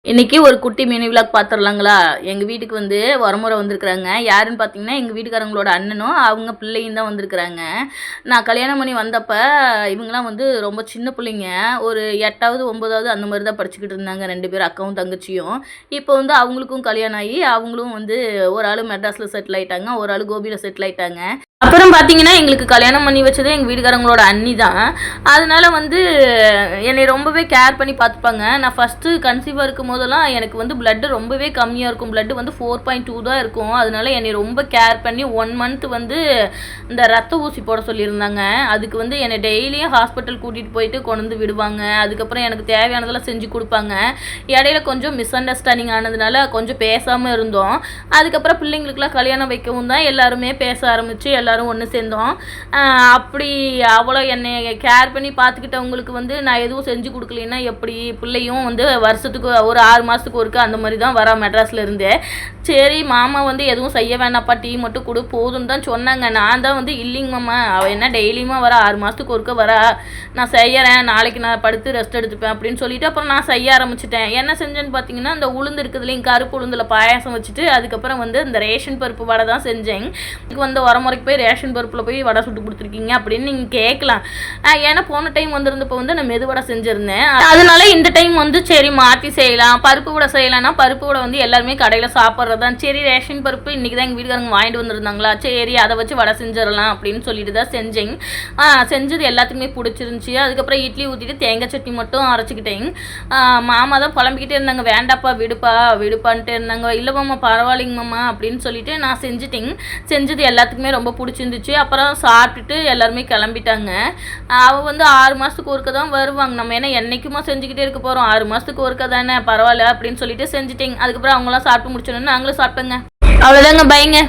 இன்னைக்கு ஒரு குட்டி மினி விலாக் பார்த்துடலாங்களா? எங்கள் வீட்டுக்கு வந்து உறமுறை வந்திருக்கிறாங்க. யாருன்னு பார்த்தீங்கன்னா, எங்கள் வீட்டுக்காரங்களோட அண்ணனும், அவங்க பிள்ளையும் தான் வந்திருக்கிறாங்க. நான் கல்யாணம் பண்ணி வந்தப்ப, இவங்கலாம் வந்து ரொம்ப சின்ன பிள்ளைங்க. ஒரு 8வது, 9வது அந்த மாரி தான் படிச்சுக்கிட்டு இருந்தாங்க 2 பேரும், அக்காவும் தங்கச்சியும். இப்போ வந்து அவங்களுக்கும் கல்யாணம் ஆகி, அவங்களும் வந்து ஒரு ஆள் மெட்ராஸில் செட்டில் ஆயிட்டாங்க, ஒரு ஆள் கோபியில் செட்டில் ஆயிட்டாங்க. அப்புறம் பார்த்தீங்கன்னா, எங்களுக்கு கல்யாணம் பண்ணி வச்சதே எங்கள் வீட்டுக்காரங்களோட அண்ணி தான். அதனால வந்து என்னை ரொம்பவே கேர் பண்ணி பார்த்துப்பாங்க. நான் ஃபஸ்ட்டு கன்சீவாக இருக்கும்போதெல்லாம் எனக்கு வந்து பிளட்டு ரொம்பவே கம்மியாக இருக்கும். பிளட்டு வந்து 4.2 தான் இருக்கும். அதனால என்னை ரொம்ப கேர் பண்ணி 1 மந்த் வந்து இந்த ரத்த ஊசி போட சொல்லியிருந்தாங்க. அதுக்கு வந்து என்னை டெய்லியும் ஹாஸ்பிட்டல் கூட்டிகிட்டு போயிட்டு கொண்டு வந்து விடுவாங்க. அதுக்கப்புறம் எனக்கு தேவையானதெல்லாம் செஞ்சு கொடுப்பாங்க. இடையில கொஞ்சம் மிஸ் அண்டர்ஸ்டாண்டிங் ஆனதுனால கொஞ்சம் பேசாமல் இருந்தோம். அதுக்கப்புறம் பிள்ளைங்களுக்கெல்லாம் கல்யாணம் வைக்கவும் தான் எல்லாருமே பேச ஆரம்பித்து எல்லாரும் ஒன்று சேர்ந்தோம். அப்படி அவ்வளோ என்னை கேர் பண்ணி பார்த்துக்கிட்டவங்களுக்கு வந்து நான் எதுவும் செஞ்சு கொடுக்கலன்னா எப்படி? பிள்ளையும் வந்து வருஷத்துக்கு ஒரு 6 மாதத்துக்கு ஒருக்க அந்த மாதிரி தான் வரா மெட்ராஸில் இருந்தே. சரி மாமா வந்து எதுவும் செய்ய வேணாப்பா, டீ மட்டும் கொடு போதும்னு தான் சொன்னாங்க. நான் தான் வந்து இல்லைங்க மாமா, அவள் என்ன டெய்லியுமா வரா, 6 மாதத்துக்கு ஒருக்க வரா, நான் செய்யறேன், நாளைக்கு நான் படுத்து ரெஸ்ட் எடுத்துப்பேன் அப்படின்னு சொல்லிட்டு அப்புறம் நான் செய்ய ஆரம்பிச்சிட்டேன். என்ன செஞ்சேன்னு பார்த்தீங்கன்னா, இந்த உளுந்து இருக்குதுலையும் கருப்பு உளுந்தில் பாயாசம் வச்சுட்டு அதுக்கப்புறம் வந்து இந்த ரேஷன் பருப்பு வடை தான் செஞ்சேன். இதுக்கு வந்து வரமுறைக்கு போய் ரேஷன் பருப்பில் போய் வடை சுட்டு கொடுத்துருக்கீங்க அப்படின்னு நீங்கள் கேட்கலாம். ஏன்னா போன டைம் வந்திருந்தப்போ வந்து நான் மெதுவடை செஞ்சுருந்தேன். அதனால இந்த டைம் வந்து சரி மாற்றி செய்யலாம், பருப்பு வடை செய்யலாம்னா பருப்பு வடை வந்து எல்லாருமே கடையில் சாப்பிட்றதான். சரி ரேஷன் பருப்பு இன்றைக்கி தான் எங்கள் வீட்டுக்காரங்க வாங்கிட்டு வந்திருந்தாங்களா, சரி அதை வச்சு வடை செஞ்சிடலாம் அப்படின்னு சொல்லிட்டு தான் செஞ்சேன். செஞ்சது எல்லாத்துக்குமே பிடிச்சிருந்துச்சி. அதுக்கப்புறம் இட்லி ஊற்றிட்டு தேங்காய் சட்னி மட்டும் அரைச்சிக்கிட்டேன். மாமா தான் புலம்பிக்கிட்டே இருந்தாங்க, வேண்டாப்பா விடுப்பா விடுப்பான்ட்டு இருந்தாங்க. இல்லை மாமா பரவாயில்லைங்க மாமா அப்படின்னு சொல்லிட்டு நான் செஞ்சுட்டேன். செஞ்சது எல்லாத்துக்குமே ரொம்ப பிடிச்சிருந்துச்சு. அப்புறம் சாப்பிட்டுட்டு எல்லாருமே கிளம்பிட்டாங்க. அவள் வந்து 6 மாதத்துக்கு ஒருக்க தான் வருவாங்க. நம்ம ஏன்னா என்றைக்குமா செஞ்சுக்கிட்டே இருக்க போகிறோம், 6 மாதத்துக்கு ஒருக்க தானே, பரவாயில்ல அப்படின்னு சொல்லிட்டு செஞ்சுட்டேங்க. அதுக்கப்புறம் அவங்களாம் சாப்பிட்டு முடிச்சோன்னு நாங்களும் சாப்பிட்டோங்க. அவ்வளோதாங்க, பைங்க.